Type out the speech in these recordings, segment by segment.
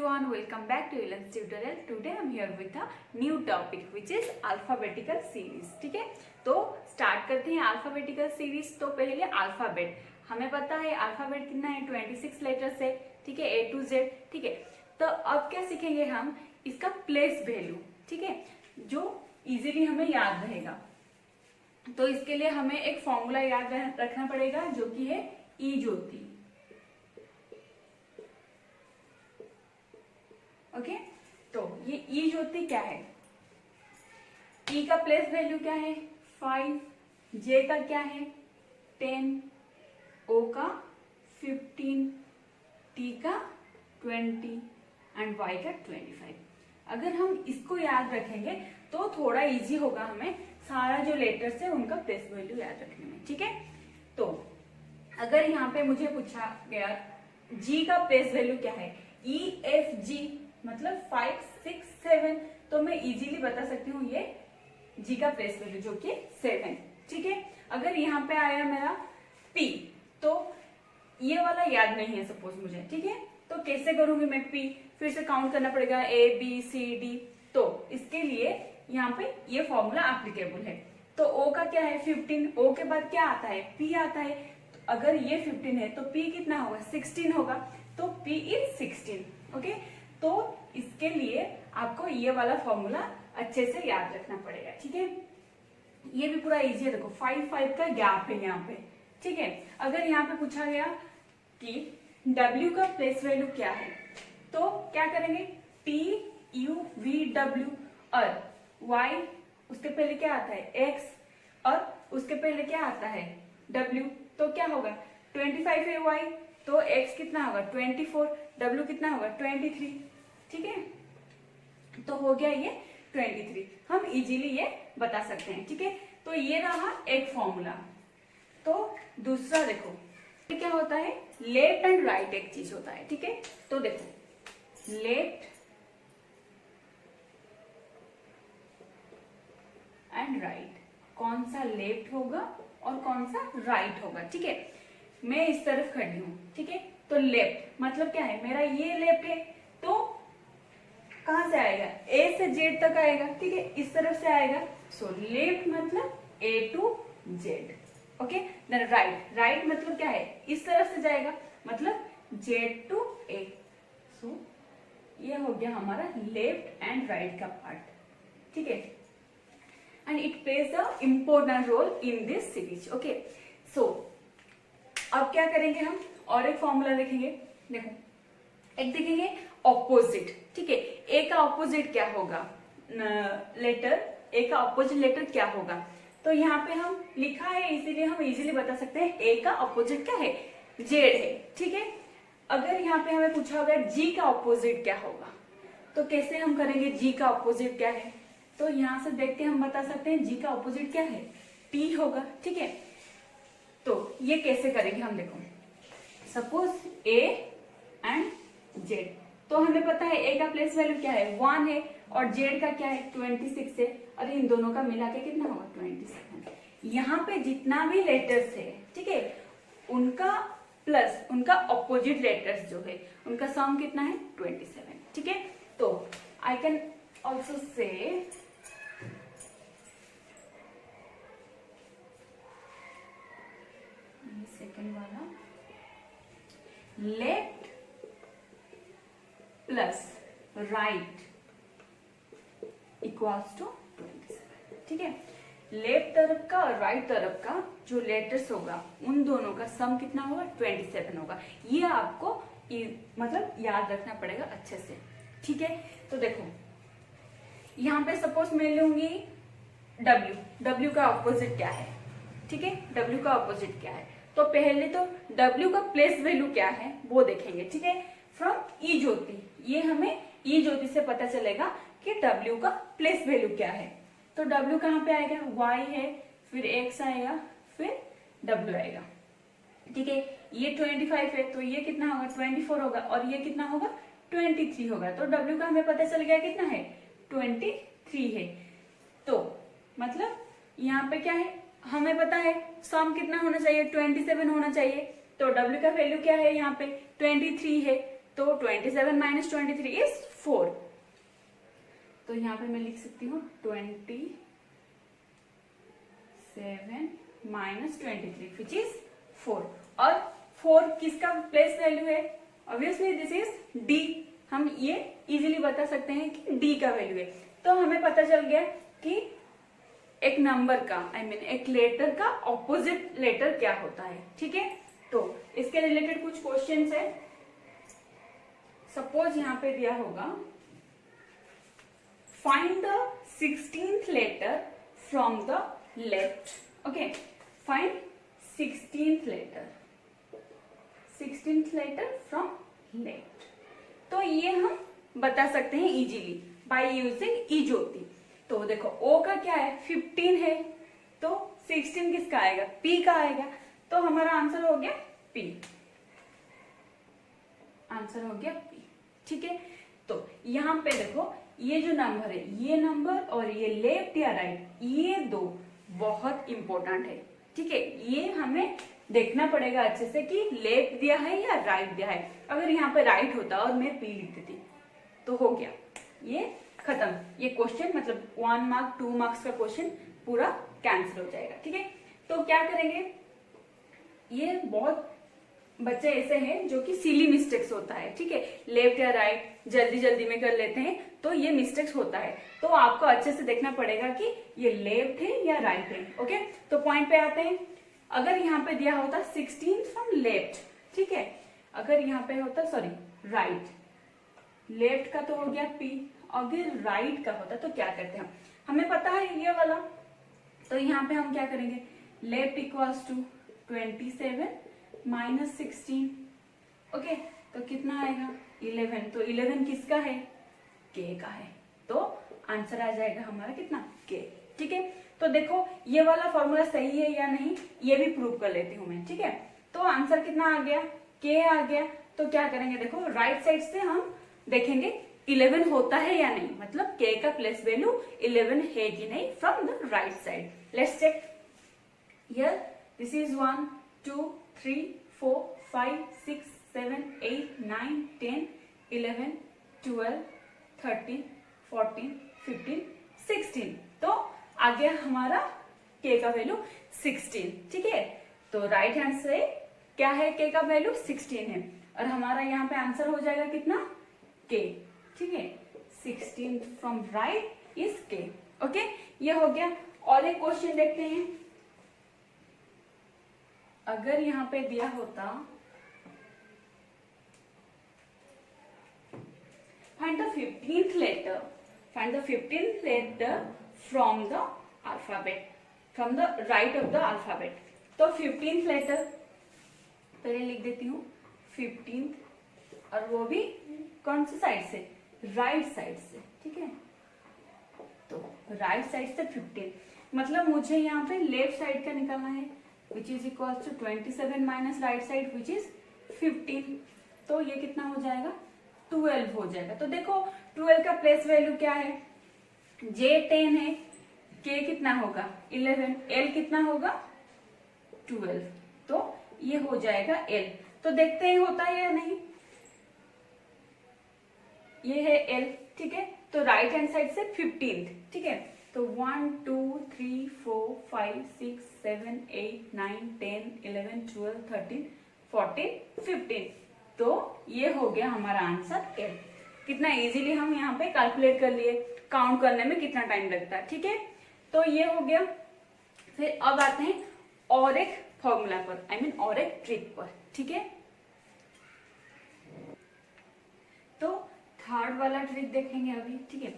everyone, welcome back to Ellen's tutorial. Today I'm here with a new topic which is alphabetical series. ठीक है, तो start करते हैं alphabetical series. तो पहले अल्फाबेट, हमें पता है अल्फाबेट कितना है 26 लेटर्स है. ठीक है, A to Z. ठीक है, तो अब क्या सीखेंगे हम, इसका प्लेस वैल्यू. ठीक है, जो इजीली हमें याद रहेगा. तो इसके लिए हमें एक फॉर्मूला याद रखना पड़ेगा जो कि है ई ज्योति. ओके, तो ये ई ज्योति क्या है, ई का प्लेस वैल्यू क्या है 5, जे का क्या है 10, ओ का 15, टी का 20 एंड वाई का 25. अगर हम इसको याद रखेंगे तो थोड़ा इजी होगा हमें सारा जो लेटर्स है उनका प्लेस वैल्यू याद रखने में. ठीक है, तो अगर यहाँ पे मुझे पूछा गया जी का प्लेस वैल्यू क्या है, ई एफ जी मतलब 5, 6, 7, तो मैं इजीली बता सकती हूँ ये जी का प्लेस वैल्यू जो कि 7. ठीक है, अगर यहाँ पे आया मेरा पी तो ये वाला याद नहीं है सपोज मुझे. ठीक है, तो कैसे करूंगी मैं पी, फिर से काउंट करना पड़ेगा ए बी सी डी. तो इसके लिए यहाँ पे ये फॉर्मूला एप्लीकेबल है. तो ओ का क्या है 15, ओ के बाद क्या आता है पी आता है. तो अगर ये 15 है तो पी कितना होगा 16 होगा, तो पी इज 16. ओके, तो इसके लिए आपको ये वाला फॉर्मूला अच्छे से याद रखना पड़ेगा. ठीक है, ये भी पूरा इजी है. देखो 5 का गैप है यहाँ पे. ठीक है, अगर यहाँ पे पूछा गया कि W का प्लेस वैल्यू क्या है तो क्या करेंगे P U V W और Y उसके पहले क्या आता है X और उसके पहले क्या आता है W. तो क्या होगा 25 है Y, तो X कितना होगा 24, W कितना होगा 23. ठीक है, तो हो गया ये 23. हम इजीली ये बता सकते हैं. ठीक है, तो ये रहा एक फॉर्मूला. तो दूसरा देखो क्या होता है, लेफ्ट एंड राइट एक चीज होता है. ठीक है, तो देखो लेफ्ट एंड राइट, कौन सा लेफ्ट होगा और कौन सा राइट होगा. ठीक है, मैं इस तरफ खड़ी हूं. ठीक है, तो लेफ्ट मतलब क्या है, मेरा ये लेफ्ट है तो कहां से आएगा ए से जेड तक आएगा. ठीक है, इस तरफ से आएगा. सो लेफ्ट मतलब A to Z. Okay, then right, right मतलब क्या है इस तरफ से जाएगा मतलब जेड टू ए. सो ये हो गया हमारा लेफ्ट एंड राइट का पार्ट. ठीक है, and it plays the important role in this series. Okay, so अब क्या करेंगे हम, और एक फॉर्मूला देखेंगे. देखो एक देखेंगे ऑपोजिट. ठीक है, ए का ऑपोजिट क्या होगा, लेटर ए का ऑपोजिट लेटर क्या होगा. तो यहाँ पे हम लिखा है इसीलिए हम इजीली बता सकते हैं ए का ऑपोजिट क्या है जेड है. ठीक है, अगर यहाँ पे हमें पूछा होगा जी का ऑपोजिट क्या होगा तो कैसे हम करेंगे जी का ऑपोजिट क्या है. तो यहाँ से देख के हम बता सकते हैं जी का ऑपोजिट क्या है पी होगा. ठीक है, तो ये कैसे करेंगे हम, देखो सपोज ए एंड जेड, तो हमें पता है ए का प्लेस वैल्यू क्या है 1 है और जेड का क्या है 26 है, और इन दोनों का मिला के कितना होगा 27. यहाँ पे जितना भी लेटर्स है ठीक है उनका प्लस उनका ऑपोजिट लेटर्स जो है उनका सम कितना है 27. ठीक है, तो I can also say second वाला left plus right equals to 27. ठीक है, लेफ्ट तरफ का और राइट तरफ का जो लेटर्स होगा उन दोनों का सम कितना होगा 27 होगा. ये आपको मतलब याद रखना पड़ेगा अच्छे से. ठीक है, तो देखो यहाँ पे सपोज मैं लूंगी W, W का ऑपोजिट क्या है. ठीक है, W का ऑपोजिट क्या है, तो पहले तो W का प्लेस वैल्यू क्या है वो देखेंगे. ठीक है, फ्रॉम ई ज्योति, ये हमें ई ज्योति से पता चलेगा कि W का प्लेस वैल्यू क्या है. तो W कहाँ पे आएगा Y है, फिर X आएगा, फिर W आएगा. ठीक है, ये 25 है तो ये कितना होगा 24 होगा, और ये कितना होगा 23 होगा. तो W का हमें पता चल गया कितना है 23 है. तो मतलब यहाँ पे क्या है हमें पता है सम कितना होना चाहिए 27 होना चाहिए. तो W का वैल्यू क्या है यहाँ पे 23 है, तो 27 माइनस 23 इज 4। तो यहाँ पे मैं लिख सकती हूँ 27 माइनस 23 विच इज 4। और 4 किसका प्लेस वैल्यू है? Obviously this is D. हम ये इजीली बता सकते हैं कि डी का वैल्यू है। तो हमें पता चल गया कि एक नंबर का एक लेटर का ऑपोजिट लेटर क्या होता है। ठीक है, तो इसके रिलेटेड कुछ क्वेश्चंस है। सपोज यहाँ पे दिया होगा find the 16th letter from the left. Okay, find 16th letter from left. तो ये हम बता सकते हैं easily by using E Jyoti. तो देखो ओ का क्या है? 15 है, तो 16 किसका आएगा? पी का आएगा। तो हमारा आंसर हो गया पी। आंसर हो गया पी। ठीक है, तो यहां पे देखो ये जो नंबर है, ये नंबर और ये लेफ्ट या राइट, ये दो बहुत इंपॉर्टेंट है। ठीक है, ये हमें देखना पड़ेगा अच्छे से कि लेफ्ट दिया है या राइट दिया है। अगर यहाँ पे राइट होता और मैं पी लिखती थी तो हो गया, ये खत्म। ये क्वेश्चन मतलब 1 मार्क 2 मार्क्स का क्वेश्चन पूरा कैंसिल हो जाएगा। ठीक है, तो क्या करेंगे? ये बहुत बच्चे ऐसे हैं जो कि सिली मिस्टेक्स होता है। ठीक है, लेफ्ट या राइट जल्दी जल्दी में कर लेते हैं, तो ये मिस्टेक्स होता है। तो आपको अच्छे से देखना पड़ेगा कि ये लेफ्ट है या राइट है। ओके, तो पॉइंट पे आते हैं। अगर यहाँ पे दिया होता 16 फ्रॉम लेफ्ट, ठीक है, अगर यहाँ पे होता राइट, लेफ्ट का तो हो गया पी। अगर राइट का होता तो क्या करते हैं? हमें पता है ये वाला, तो यहाँ पे हम क्या करेंगे? Left equals to 27 minus 16। Okay, तो कितना आएगा? 11। तो 11 किसका है? के का है। तो आंसर आ जाएगा हमारा कितना? के। ठीक है, तो देखो ये वाला फॉर्मूला सही है या नहीं, ये भी प्रूव कर लेती हूँ मैं। ठीक है, तो आंसर कितना आ गया? के आ गया। तो क्या करेंगे? देखो राइट साइड से हम देखेंगे 11 होता है या नहीं, मतलब के का प्लेस वैल्यू 11 है कि नहीं from the right side. Let's check here. This is 1 2 3 4 5 6 7 8 9 10 11 12 13 14 15 16। तो आ गया हमारा के का वैल्यू 16। ठीक है, तो राइट हैंड से क्या है? के का वैल्यू 16 है, और हमारा यहाँ पे आंसर हो जाएगा कितना? के। ठीक है, 16 फ्रॉम राइट इज के। ओके, ये हो गया। और एक क्वेश्चन देखते हैं। अगर यहाँ पे दिया होता find the 15th letter from the alphabet, from the right of the alphabet। तो 15th लेटर पहले लिख देती हूँ 15th, और वो भी कौन सी साइड से? राइट साइड से। ठीक है, तो राइट साइड से 15, मतलब मुझे यहाँ पे लेफ्ट साइड का निकालना है, which is equal to 27 minus right side which is 15। तो ये कितना हो जाएगा? 12 हो जाएगा। तो देखो 12 का प्लेस वैल्यू क्या है? जे 10 है, के कितना होगा? 11, एल कितना होगा? 12। तो ये हो जाएगा एल। तो देखते हैं होता है या नहीं। ये है एल। ठीक है, तो राइट हैंड साइड से 15th। ठीक है, तो 1 2 3 4 5 6 7 8 9 10 11 12 13 14 15। तो ये हो गया हमारा आंसर एल। कितना इजीली हम यहाँ पे कैलकुलेट कर लिए, काउंट करने में कितना टाइम लगता है। ठीक है, तो ये हो गया। फिर अब आते हैं और एक फॉर्मूला पर, और एक ट्रिक पर। ठीक है, तो थर्ड वाला ट्रिक देखेंगे अभी। ठीक है,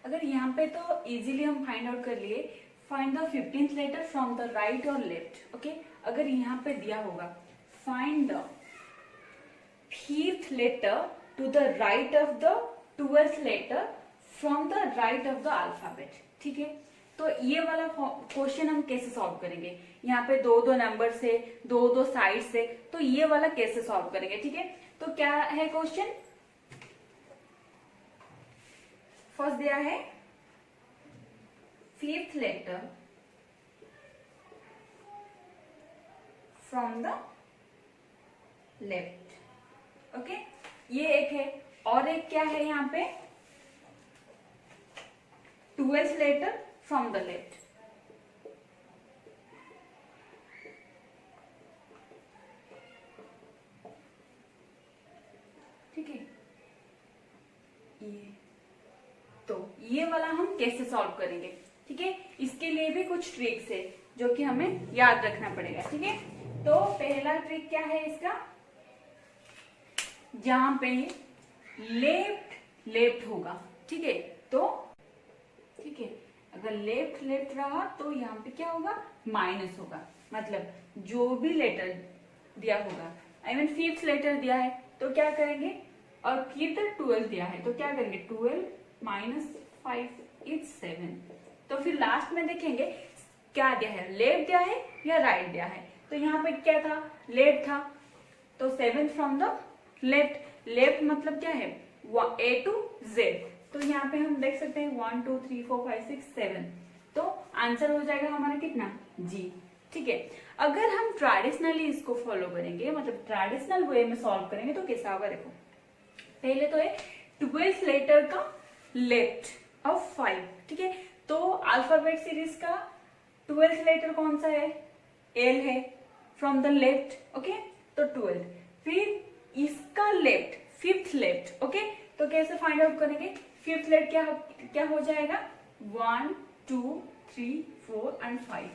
अगर यहाँ पे तो इजीली हम फाइंड आउट कर लिए, find the 15th letter from the right और लेफ्ट। ओके, अगर यहाँ पे दिया होगा find the 5th letter to the right of the 12th letter from the right of the alphabet। ठीक है, तो ये वाला क्वेश्चन हम कैसे सॉल्व करेंगे? यहाँ पे दो दो नंबर से, दो दो साइड से, तो ये वाला कैसे सॉल्व करेंगे? ठीक है, तो क्या है क्वेश्चन? फर्स्ट दिया है 5th letter from the left। Okay, ये एक है, और एक क्या है यहाँ पे 12th letter from the left. ठीक है, ये तो ये वाला हम कैसे सॉल्व करेंगे, ठीक है, इसके लिए भी कुछ ट्रिक्स है जो कि हमें याद रखना पड़ेगा। ठीक है, तो पहला ट्रिक क्या है इसका, जहां पे लेफ्ट लेफ्ट होगा, ठीक है, तो ठीक है, अगर लेफ्ट लेफ्ट रहा तो यहाँ पे क्या होगा, माइनस होगा। मतलब जो भी लेटर दिया होगा, आई मीन 5th लेटर दिया है तो क्या करेंगे, और फिर तक 12 दिया है तो क्या करेंगे, 12 माइनस 5 इज 7। तो फिर लास्ट में देखेंगे क्या दिया है, लेफ्ट दिया है या राइट दिया है। तो यहाँ पे क्या था, लेफ्ट था, तो 7 फ्रॉम द लेफ्ट। लेफ्ट मतलब क्या है, A to Z। तो यहाँ पे हम देख सकते हैं 1 2 3 4 5 6 7, तो आंसर हो जाएगा हमारा कितना, जी। ठीक है, अगर हम ट्रेडिशनली इसको फॉलो करेंगे, मतलब ट्रेडिशनल वे में सॉल्व करेंगे तो कैसा होगा, देखो पहले तो है 12th लेटर का लेफ्ट ऑफ 5। ठीक है, तो अल्फाबेट सीरीज का 12th लेटर कौन सा है, एल है, फ्रॉम द लेफ्ट। ओके, तो 12। फिर इसका लेफ्ट 5th लेफ्ट। ओके, तो कैसे फाइंड आउट करेंगे, 5th लेफ्ट क्या हो जाएगा, 1 2 3 4 एंड 5,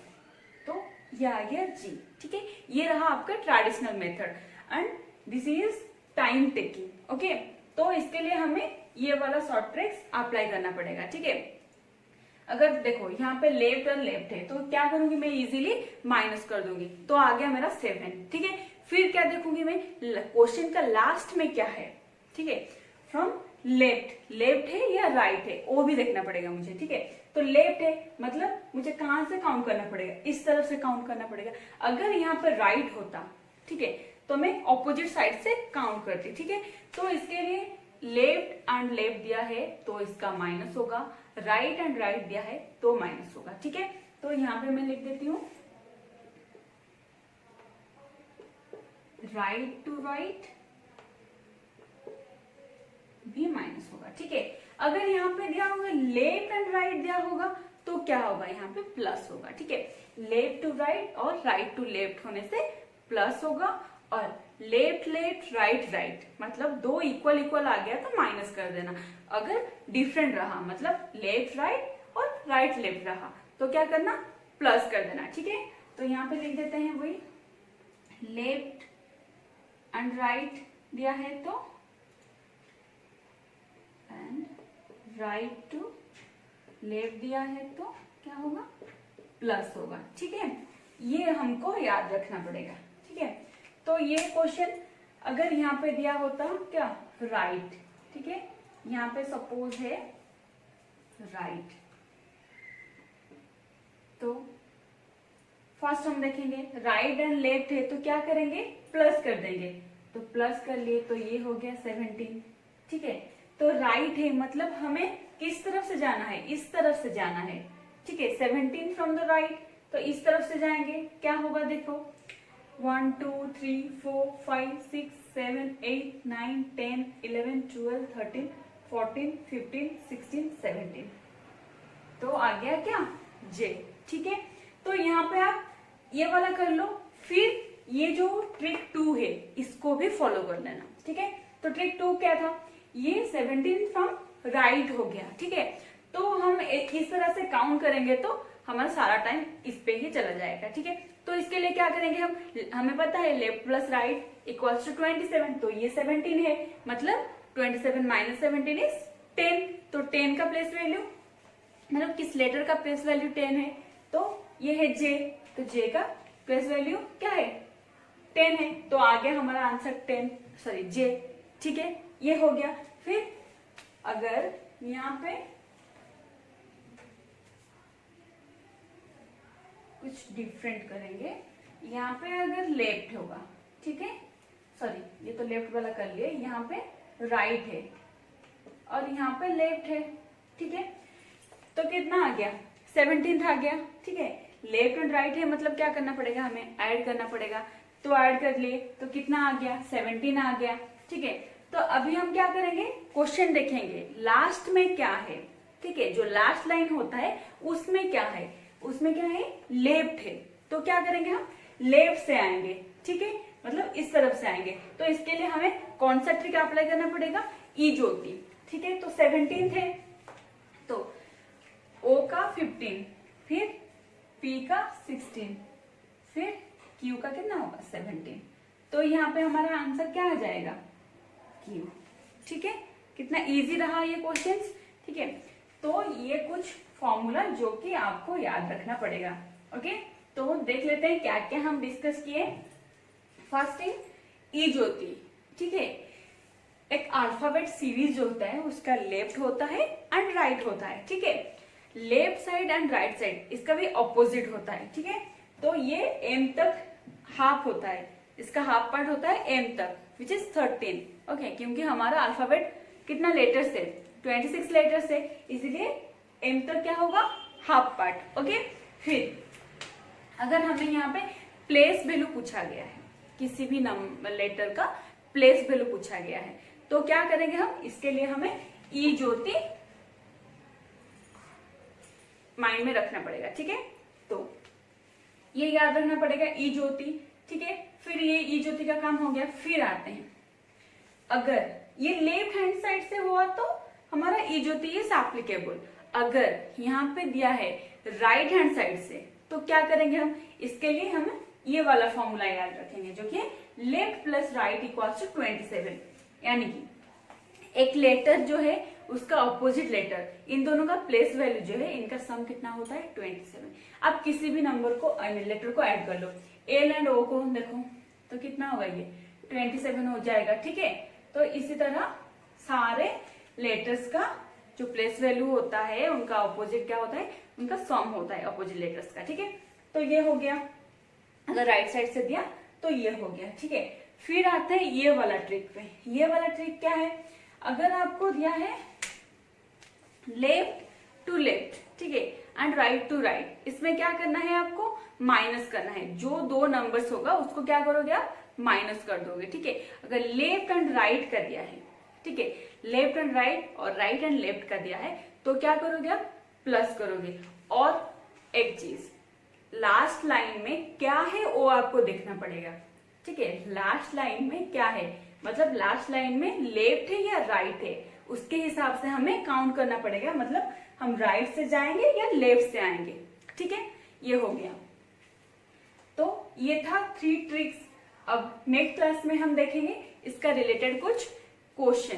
तो ये आ गया जी। ठीक है, ये रहा आपका traditional method and this is time taking. Okay, तो इसके लिए हमें ये वाला शॉर्ट ट्रिक्स अप्लाई करना पड़ेगा। ठीक है, अगर देखो यहाँ पे लेफ्ट और लेफ्ट है तो क्या करूंगी मैं, इजीली माइनस कर दूंगी, तो आ गया मेरा 7। ठीक है, फिर क्या देखूंगी मैं, क्वेश्चन का लास्ट में क्या है। ठीक है, फ्रॉम लेफ्ट, लेफ्ट है या राइट है वो भी देखना पड़ेगा मुझे। ठीक है, तो लेफ्ट है मतलब मुझे कहां से काउंट करना पड़ेगा, इस तरफ से काउंट करना पड़ेगा। अगर यहाँ पर राइट होता, ठीक है, तो मैं ऑपोजिट साइड से काउंट करती। ठीक है, तो इसके लिए लेफ्ट एंड लेफ्ट दिया है तो इसका माइनस होगा, राइट एंड राइट दिया है तो माइनस होगा। ठीक है, तो यहाँ पे मैं लिख देती हूँ राइट टू राइट भी माइनस होगा। ठीक है, अगर यहाँ पे दिया होगा लेफ्ट एंड राइट दिया होगा तो क्या होगा, यहाँ पे प्लस होगा। ठीक है, लेफ्ट टू राइट और राइट टू लेफ्ट होने से प्लस होगा, और लेफ्ट लेफ्ट राइट राइट मतलब दो इक्वल इक्वल आ गया तो माइनस कर देना। अगर डिफरेंट रहा मतलब लेफ्ट राइट और राइट लेफ्ट रहा तो क्या करना, प्लस कर देना। ठीक है, तो यहाँ पे लिख देते हैं वही, लेफ्ट एंड राइट दिया है तो एंड राइट टू लेफ्ट दिया है तो क्या होगा, प्लस होगा। ठीक है, ये हमको याद रखना पड़ेगा। ठीक है, तो ये क्वेश्चन अगर यहाँ पे दिया होता क्या, राइट, ठीक है, यहाँ पे सपोज है राइट, तो फर्स्ट हम देखेंगे राइट एंड लेफ्ट है तो क्या करेंगे, प्लस कर देंगे, तो प्लस कर लिए तो ये हो गया 17। ठीक है, तो राइट है मतलब हमें किस तरफ से जाना है, इस तरफ से जाना है। ठीक है, 17 फ्रॉम द राइट, तो इस तरफ से जाएंगे, क्या होगा देखो 1 2 3 4 5 6 7 8 9 10 11 12 13 14 15 16 17, तो आ गया क्या, जे। ठीक है, तो यहाँ पे आप ये वाला कर लो, फिर ये जो ट्रिक 2 है इसको भी फॉलो कर लेना। ठीक है, तो ट्रिक 2 क्या था, ये 17 फ्रॉम राइट हो गया। ठीक है, तो हम इस तरह से काउंट करेंगे तो हमारा सारा टाइम इस पे ही चला जाएगा। ठीक है, तो इसके लिए क्या करेंगे हम, हमें पता है left plus right equals to 27, तो ये 17 है मतलब 27 माइनस 17 इज 10, तो 10 का प्लेस वैल्यू मतलब किस लेटर का प्लेस वैल्यू 10 है, तो ये है जे, तो जे का प्लेस वैल्यू क्या है 10 है, तो आ गया हमारा आंसर 10 सॉरी जे। ठीक है, ये हो गया। फिर अगर यहाँ पे कुछ डिफरेंट करेंगे, यहाँ पे अगर लेफ्ट होगा, ठीक है, सॉरी ये तो लेफ्ट वाला कर लिए, यहाँ पे राइट है और यहाँ पे लेफ्ट है। ठीक है, तो कितना आ गया 17 आ गया। ठीक है, लेफ्ट एंड राइट है मतलब क्या करना पड़ेगा, हमें ऐड करना पड़ेगा, तो ऐड कर लिए तो कितना आ गया 17 आ गया। ठीक है, तो अभी हम क्या करेंगे, क्वेश्चन देखेंगे लास्ट में क्या है। ठीक है, जो लास्ट लाइन होता है उसमें क्या है, उसमें क्या है, लेफ्ट है। तो क्या करेंगे हम, लेफ्ट से आएंगे। ठीक है, मतलब इस तरफ से आएंगे। तो इसके लिए हमें कौन सा ट्रिक अप्लाई करना पड़ेगा, ई ज्योति। ठीक है, तो 17 है तो ओ का 15, फिर पी का 16, फिर क्यू का कितना होगा 17। तो यहाँ पे हमारा आंसर क्या आ जाएगा, क्यू। ठीक है, कितना इजी रहा ये क्वेश्चंस। ठीक है, तो ये कुछ फॉर्मूला जो कि आपको याद रखना पड़ेगा। ओके, तो देख लेते हैं क्या क्या हम डिस्कस किए। फर्स्ट थिंग, ई ज्योति। ठीक है, एक अल्फाबेट सीरीज जो होता है उसका लेफ्ट होता है एंड राइट होता है। ठीक है, left side and right side इसका भी ऑपोजिट होता है। ठीक है, तो ये एम तक हाफ होता है, इसका हाफ पार्ट होता है एम तक, विच इज 13। ओके, क्योंकि हमारा अल्फाबेट कितना लेटर्स है, 26 लेटर्स है, इसलिए एम तक क्या होगा, हाफ पार्ट। ओके, फिर अगर हमें यहाँ पे प्लेस वैल्यू पूछा गया है, किसी भी नंबर लेटर का प्लेस वैल्यू पूछा गया है, तो क्या करेंगे हम, इसके लिए हमें ई ज्योति माइंड में रखना पड़ेगा। ठीक है, तो ये याद रखना पड़ेगा ई ज्योति। ठीक है, फिर ये ई ज्योति का काम हो गया। फिर आते हैं, अगर ये लेफ्ट हैंड साइड से हुआ तो हमारा ई ज्योति इज एप्लीकेबल। अगर यहाँ पे दिया है राइट हैंड साइड से तो क्या करेंगे हम, इसके लिए हम ये वाला फॉर्मूला याद रखेंगे जो कि left plus right equals to 27। यानी कि एक लेटर जो है उसका ऑपोजिट लेटर, इन दोनों का प्लेस वैल्यू जो है इनका सम कितना होता है 27। आप किसी भी नंबर को लेटर को ऐड कर लो, एल एंड ओ को देखो तो कितना होगा, ये 27 हो जाएगा। ठीक है, तो इसी तरह सारे लेटर्स का जो प्लेस वैल्यू होता है उनका ऑपोजिट क्या होता है, उनका सम होता है ऑपोजिट लेटर्स का। ठीक है, तो ये हो गया, अगर राइट साइड से दिया तो ये हो गया। ठीक है, फिर आते हैं ये वाला ट्रिक पे। ये वाला ट्रिक क्या है, अगर आपको दिया है लेफ्ट टू लेफ्ट, ठीक है, एंड राइट टू राइट, इसमें क्या करना है, आपको माइनस करना है। जो दो नंबर्स होगा उसको क्या करोगे आप, माइनस कर दोगे। ठीक है, अगर लेफ्ट एंड राइट कर दिया है, ठीक है, लेफ्ट एंड राइट और राइट एंड लेफ्ट कर दिया है, तो क्या करोगे आप, प्लस करोगे। और एक चीज, लास्ट लाइन में क्या है वो आपको देखना पड़ेगा। ठीक है, लास्ट लाइन में क्या है, मतलब लास्ट लाइन में लेफ्ट है या राइट है, उसके हिसाब से हमें काउंट करना पड़ेगा। मतलब हम राइट से जाएंगे या लेफ्ट से आएंगे। ठीक है, ये हो गया। तो ये था 3 ट्रिक्स। अब नेक्स्ट क्लास में हम देखेंगे इसका रिलेटेड कुछ क्वेश्चन।